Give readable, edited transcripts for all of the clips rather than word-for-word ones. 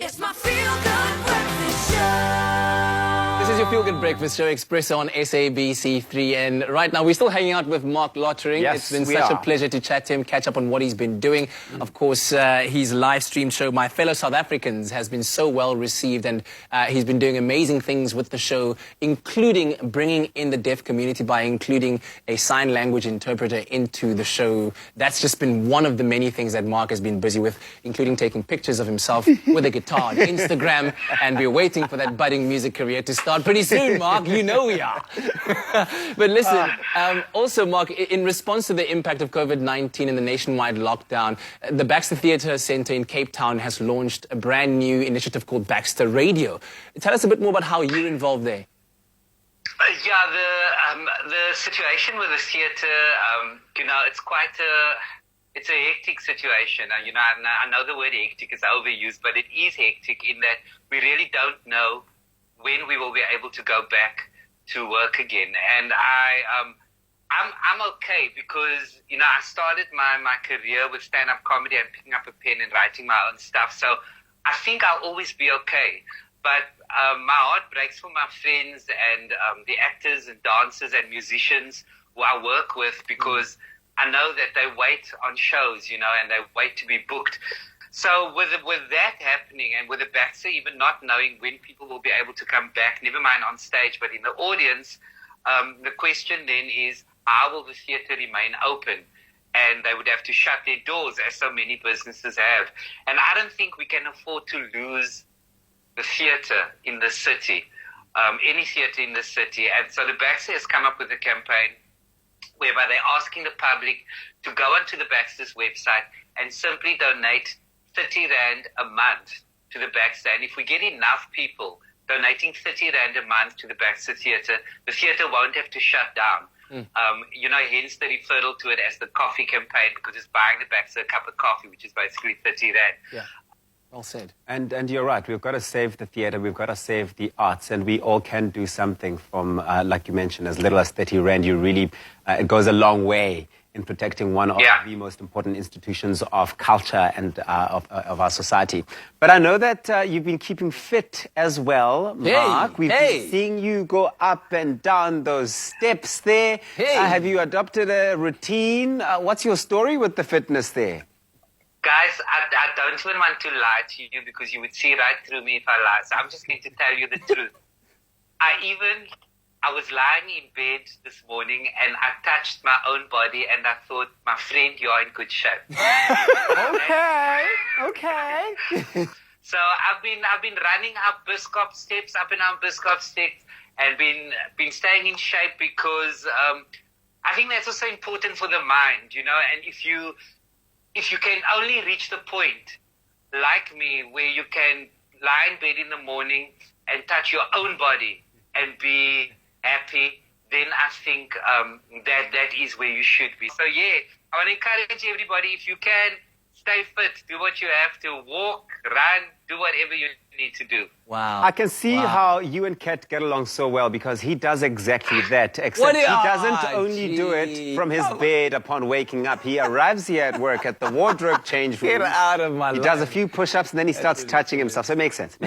It's my feel-good breakfast show. This is your Feel Good Breakfast Show, Express on SABC3. And right now, we're still hanging out with Marc Lottering. Yes, it's been such a pleasure to chat to him, catch up on what he's been doing. Of course, his live stream show, My Fellow South Africans, has been so well received. And he's been doing amazing things with the show, including bringing in the deaf community by including a sign language interpreter into the show. That's just been one of the many things that Marc has been busy with, including taking pictures of himself with a guitar on Instagram. And we're waiting for that budding music career to start pretty soon, Marc. You know we are. But listen, also, Marc, in response to the impact of COVID-19 and the nationwide lockdown, the Baxter Theatre Centre in Cape Town has launched a brand new initiative called Baxter Radio. Tell us a bit more about how you're involved there. The situation with the theatre, it's a hectic situation. I know the word hectic is overused, but it is hectic in that we really don't know when we will be able to go back to work again. And I'm okay because, I started my career with stand-up comedy and picking up a pen and writing my own stuff. So I think I'll always be okay. But my heart breaks for my friends and the actors and dancers and musicians who I work with because I know that they wait on shows, and they wait to be booked. So with that happening and with the Baxter even not knowing when people will be able to come back, never mind on stage, but in the audience, the question then is, how will the theatre remain open? And they would have to shut their doors, as so many businesses have. And I don't think we can afford to lose the theatre in the city, any theatre in the city. And so the Baxter has come up with a campaign whereby they're asking the public to go onto the Baxter's website and simply donate 30 Rand a month to the Baxter. And if we get enough people donating 30 Rand a month to the Baxter Theatre, the theatre won't have to shut down. Hence the referral to it as the coffee campaign, because it's buying the Baxter a cup of coffee, which is basically 30 Rand. Yeah. Well said. And you're right, we've got to save the theatre, we've got to save the arts, and we all can do something from, like you mentioned, as little as 30 Rand. It goes a long way in protecting one of the most important institutions of culture and of our society. But I know that you've been keeping fit as well, Marc. We've been seeing you go up and down those steps there. Have you adopted a routine? What's your story with the fitness there? Guys, I don't even want to lie to you because you would see right through me if I lie. So I'm just going to tell you the truth. I was lying in bed this morning and I touched my own body and I thought, my friend, you're in good shape. Okay. So I've been running up Biscop steps, up and down Biscop steps, and been staying in shape because I think that's also important for the mind, and if you can only reach the point, like me, where you can lie in bed in the morning and touch your own body and be happy, then I think that is where you should be. So I want to encourage everybody, if you can, stay fit, do what you have to, walk, run, do whatever you need to do. Wow. I can see how you and Kat get along so well because he does exactly that, except he doesn't only do it from his bed upon waking up. He arrives here at work at the wardrobe change room. Get out of my life. He does a few push-ups and then he starts touching himself. So it makes sense.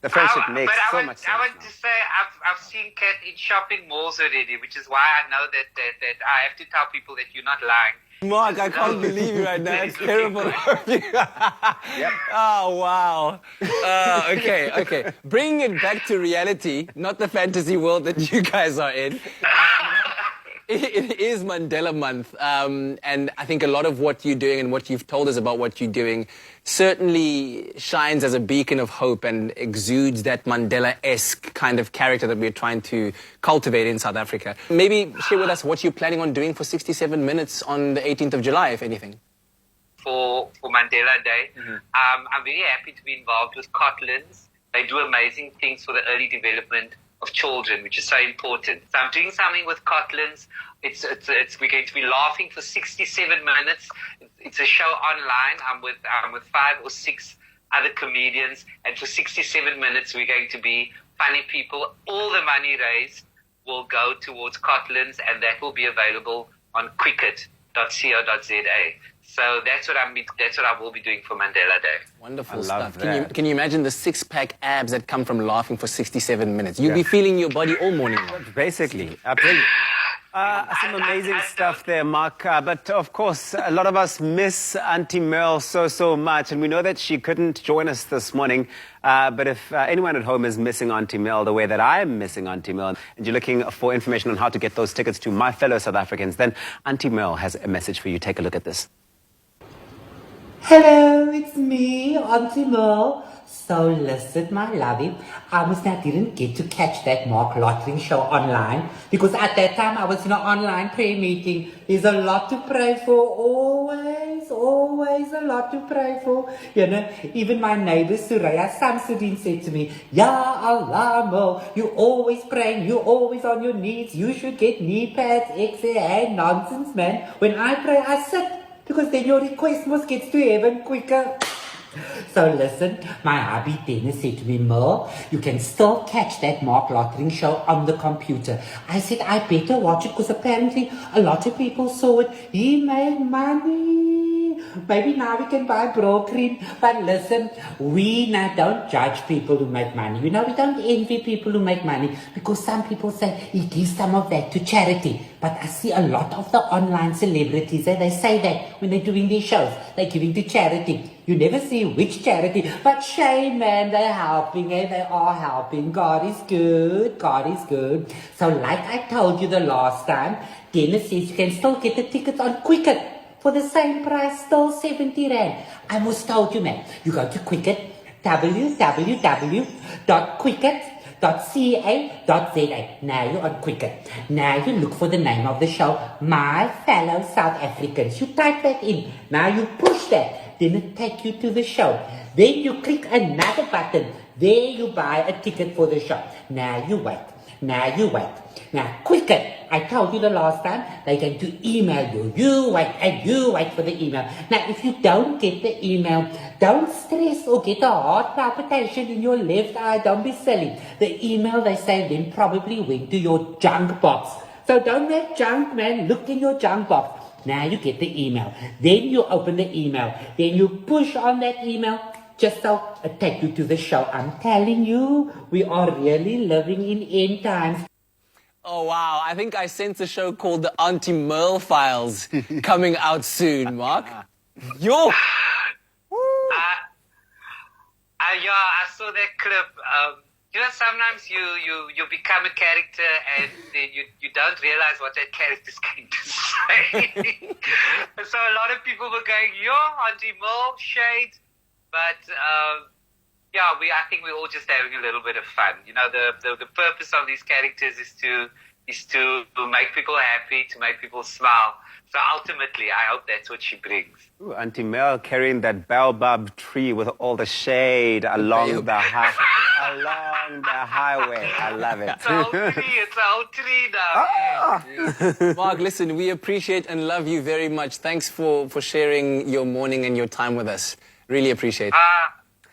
The friendship makes so much sense. I want to say I've seen Kat in shopping malls already, which is why I know that I have to tell people that you're not lying. Marc, I can't believe you right now. It's terrible. Yep. Oh, wow. Okay. Bringing it back to reality, not the fantasy world that you guys are in. It is Mandela Month, and I think a lot of what you're doing and what you've told us about what you're doing certainly shines as a beacon of hope and exudes that Mandela-esque kind of character that we're trying to cultivate in South Africa. Maybe share with us what you're planning on doing for 67 minutes on the 18th of July, if anything. For Mandela Day, I'm very happy to be involved with Cotlands. They do amazing things for the early development of children, which is so important. So I'm doing something with Cotlands. We're going to be laughing for 67 minutes. It's a show online. I'm with 5 or 6 other comedians, and for 67 minutes we're going to be funny people. All the money raised will go towards Cotlands, and that will be available on Quicket. So that's what I will be doing for Mandela Day. Wonderful I love stuff. that. Can you imagine the six-pack abs that come from laughing for 67 minutes? You'll be feeling your body all morning long. Basically, brilliant. Some amazing stuff there, Mark. But of course, a lot of us miss Auntie Merle so much, and we know that she couldn't join us this morning. But if anyone at home is missing Auntie Merle the way that I am missing Auntie Merle, and you're looking for information on how to get those tickets to my fellow South Africans, then Auntie Merle has a message for you. Take a look at this. Hello, it's me, Auntie Merle. So listen, my lovey, I didn't get to catch that Marc Lottering show online because at that time I was in an online prayer meeting. There's a lot to pray for, always a lot to pray for. You know, even my neighbor Suraya Samsudin said to me, Ya Allah, Merle, you're always praying, you're always on your knees, you should get knee pads, hey, nonsense, man. When I pray, I sit. Because then your request must get to heaven quicker. So listen, my hubby Dennis said to me, Merle, you can still catch that Marc Lottering show on the computer. I said, I better watch it because apparently a lot of people saw it. He made money. Maybe now we can buy bro cream. But listen, we now don't judge people who make money. You know, we don't envy people who make money because some people say he gives some of that to charity. But I see a lot of the online celebrities, they say that when they're doing their shows, they're giving to charity. You never see which charity, but shame, man, they're helping, they are helping. God is good, God is good. So like I told you the last time, Dennis says you can still get the tickets on Quicket for the same price, still 70 Rand. I almost told you, man, you go to Quicket, www.quicket.ca.za. Now you're on Quicket. Now you look for the name of the show, My Fellow South Africans. You type that in. Now you push that. Then it take you to the show. Then you click another button. There you buy a ticket for the show. Now you wait. Now Quicket. I told you the last time, they're going to email you. You wait and you wait for the email. Now if you don't get the email, don't stress or get a heart palpitation in your left eye. Don't be silly. The email, they say, then probably went to your junk box. So don't make junk, man. Look in your junk box. Now you get the email. Then you open the email. Then you push on that email just so it take you to the show. I'm telling you, we are really living in end times. Oh, wow. I think I sense a show called the Auntie Merle Files coming out soon, Mark. Yo! I saw that clip. You know, sometimes you become a character and you don't realize what that character is going to say. So a lot of people were going, yo, Auntie Merle, shade. But I think we're all just having a little bit of fun. You know, the purpose of these characters is to make people happy, to make people smile. So ultimately, I hope that's what she brings. Ooh, Auntie Merle carrying that baobab tree with all the shade along the highway. I love it. It's a whole tree now. Mark, listen, we appreciate and love you very much. Thanks for sharing your morning and your time with us. Really appreciate it.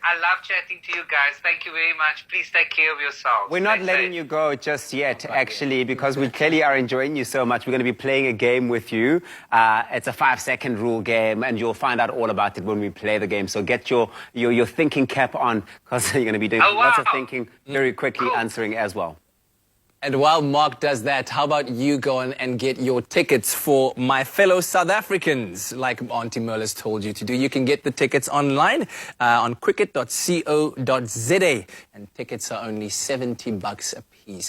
I love chatting to you guys. Thank you very much. Please take care of yourselves. We're not letting you go just yet, actually, because we clearly are enjoying you so much. We're going to be playing a game with you. It's a 5-second rule game, and you'll find out all about it when we play the game. So get your thinking cap on, because you're going to be doing lots of thinking, very quickly answering as well. And while Mark does that, how about you go on and get your tickets for My Fellow South Africans, like Auntie Merle has told you to do. You can get the tickets online on quicket.co.za, and tickets are only $70 a piece.